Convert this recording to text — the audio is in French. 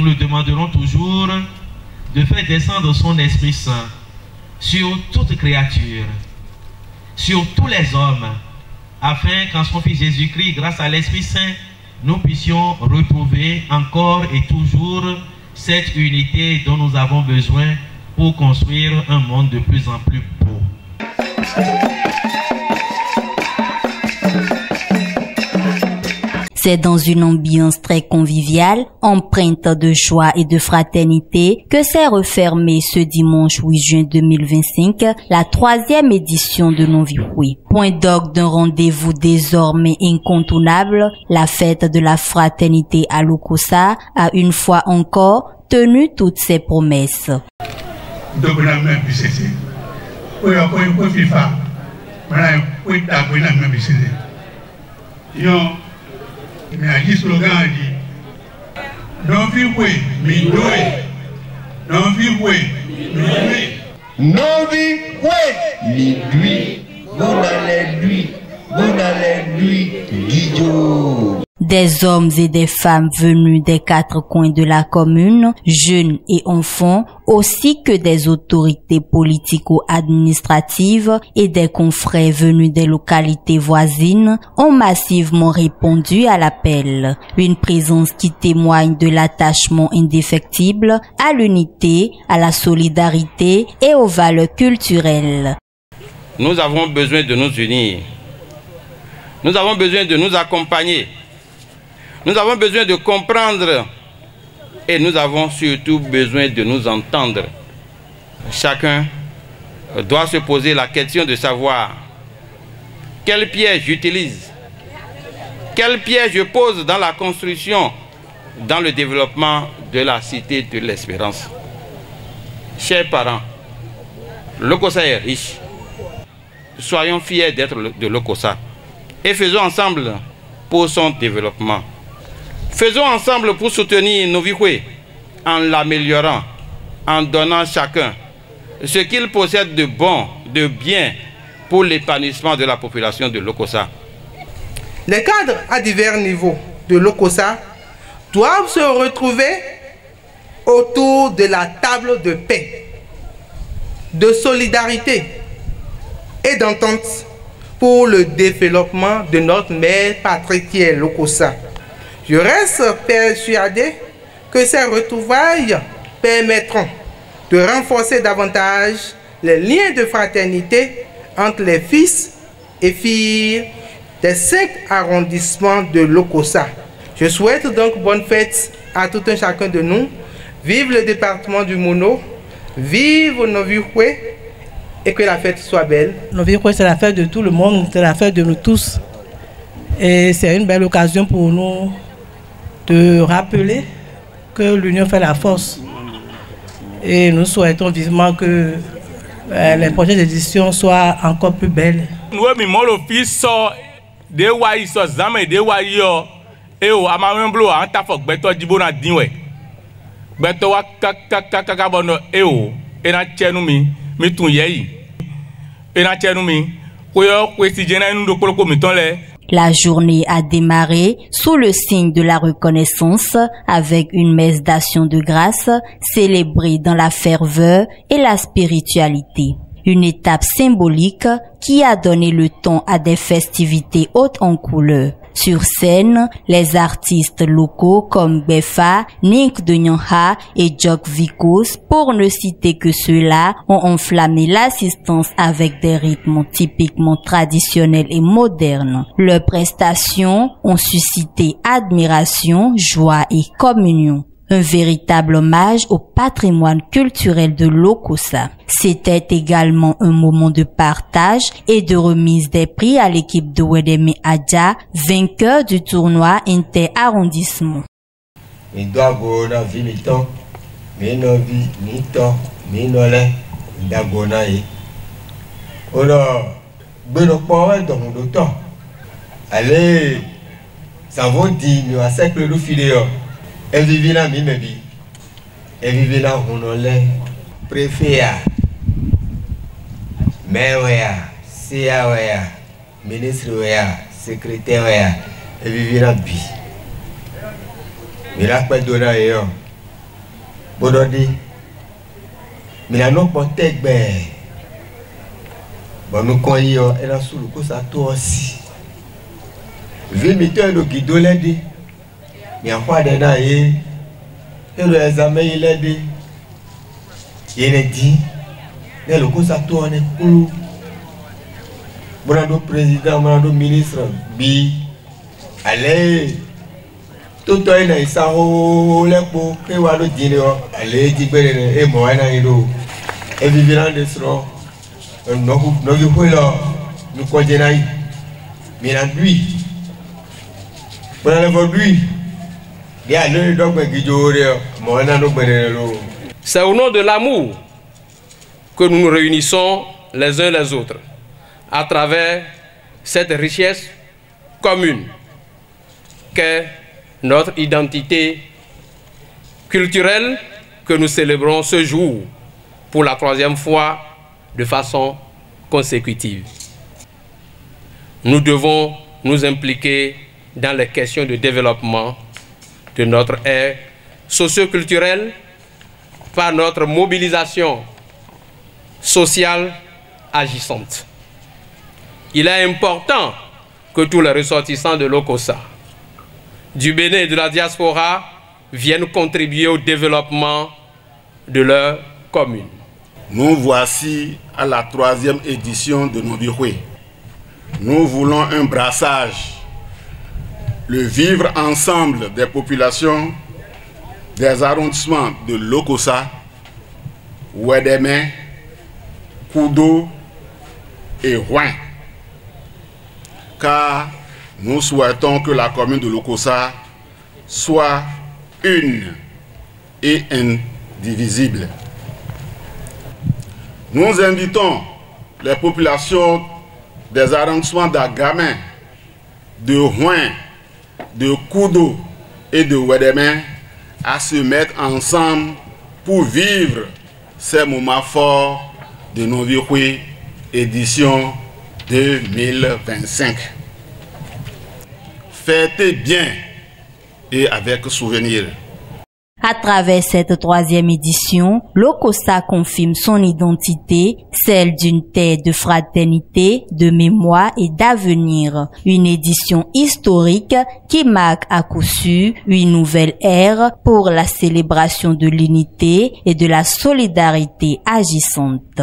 Nous le demanderons toujours de faire descendre son Esprit Saint sur toute créature, sur tous les hommes, afin qu'en son Fils Jésus-Christ, grâce à l'Esprit Saint, nous puissions retrouver encore et toujours cette unité dont nous avons besoin pour construire un monde de plus en plus beau. C'est dans une ambiance très conviviale, empreinte de joie et de fraternité, que s'est refermée ce dimanche 8 juin 2025 la 3e édition de Novihwe. Point d'orgue d'un rendez-vous désormais incontournable, la fête de la fraternité à Lokossa a une fois encore tenu toutes ses promesses. Mais à qui slogan a dit non vivre midoué, non vivre midoué, non vivre midoué, vous n'allez lui guido. Des hommes et des femmes venus des 4 coins de la commune, jeunes et enfants, ainsi que des autorités politico-administratives et des confrères venus des localités voisines, ont massivement répondu à l'appel. Une présence qui témoigne de l'attachement indéfectible à l'unité, à la solidarité et aux valeurs culturelles. Nous avons besoin de nous unir. Nous avons besoin de nous accompagner. Nous avons besoin de comprendre et nous avons surtout besoin de nous entendre. Chacun doit se poser la question de savoir quel piège j'utilise, quel piège je pose dans la construction, dans le développement de la cité de l'espérance. Chers parents, Lokossa est riche. Soyons fiers d'être de Lokossa et faisons ensemble pour son développement. Faisons ensemble pour soutenir Novihwe en l'améliorant, en donnant chacun ce qu'il possède de bon, de bien pour l'épanouissement de la population de Lokossa. Les cadres à divers niveaux de Lokossa doivent se retrouver autour de la table de paix, de solidarité et d'entente pour le développement de notre mère patrie qui est Lokossa. Je reste persuadé que ces retrouvailles permettront de renforcer davantage les liens de fraternité entre les fils et filles des 5 arrondissements de Lokossa. Je souhaite donc bonne fête à tout un chacun de nous. Vive le département du Mono, vive Novihwe et que la fête soit belle. Novihwe, c'est la fête de tout le monde, c'est la fête de nous tous. Et c'est une belle occasion pour nous de rappeler que l'union fait la force. Et nous souhaitons vivement que les prochaines éditions soient encore plus belles. Nous avons mis des waïs, des waïs, et au amamblo, en tafok, beto dibona dinwe. Beto wa kakabono, et au, et na tchenumi, mitun yei. Et na tchenumi, koyo, kwesi jena nous de koloko mitole. La journée a démarré sous le signe de la reconnaissance avec une messe d'action de grâce célébrée dans la ferveur et la spiritualité. Une étape symbolique qui a donné le ton à des festivités hautes en couleurs. Sur scène, les artistes locaux comme Befa, Nink de Nyanha et Jok Vikos, pour ne citer que ceux-là, ont enflammé l'assistance avec des rythmes typiquement traditionnels et modernes. Leurs prestations ont suscité admiration, joie et communion. Un véritable hommage au patrimoine culturel de Lokossa. C'était également un moment de partage et de remise des prix à l'équipe de Wedeme Adja, vainqueur du tournoi inter-arrondissement. Allez, ça vaut 10 000 à 5 le filet. Elle vivait là, mais elle vivait là, on l'a préfet, maire, CA, ministre, secrétaire, elle vivait là, mais là, pas de là, Bododi. Mais non pas tegbe. Bon nous connaissons et la sous le coup ça toi aussi. Vie mettez le guido l'aide. Mais en quoi dedans et le examen il aide. Il est dit. Et le coup ça tourne cool. Bon président, bon ministre, bi allez. Tout le monde est au lepo que wa lo dîner allez dibere e mo na iro e vivant de sro no yo là nous connait mais la nuit pour la nuit il y a le dogme qui jore mo na no bere lo. C'est au nom de l'amour que nous nous réunissons les uns les autres à travers cette richesse commune qu'est notre identité culturelle que nous célébrons ce jour pour la 3e fois de façon consécutive. Nous devons nous impliquer dans les questions de développement de notre ère socio-culturelle par notre mobilisation sociale agissante. Il est important que tous les ressortissants de l'Okossa, du Bénin et de la diaspora viennent contribuer au développement de leur commune. Nous voici à la 3e édition de Novihwe. Nous voulons un brassage, le vivre ensemble des populations des arrondissements de Lokossa, Ouédémé, Koudo et Rouen. Car nous souhaitons que la commune de Lokossa soit une et indivisible. Nous invitons les populations des arrondissements d'Agamé, de Rouen, de Koudo et de Ouédémé à se mettre ensemble pour vivre ces moments forts de Novihwe édition 2025. Fêtez bien et avec souvenir. À travers cette 3e édition, l'Okossa confirme son identité, celle d'une terre de fraternité, de mémoire et d'avenir. Une édition historique qui marque à coup sûr une nouvelle ère pour la célébration de l'unité et de la solidarité agissante.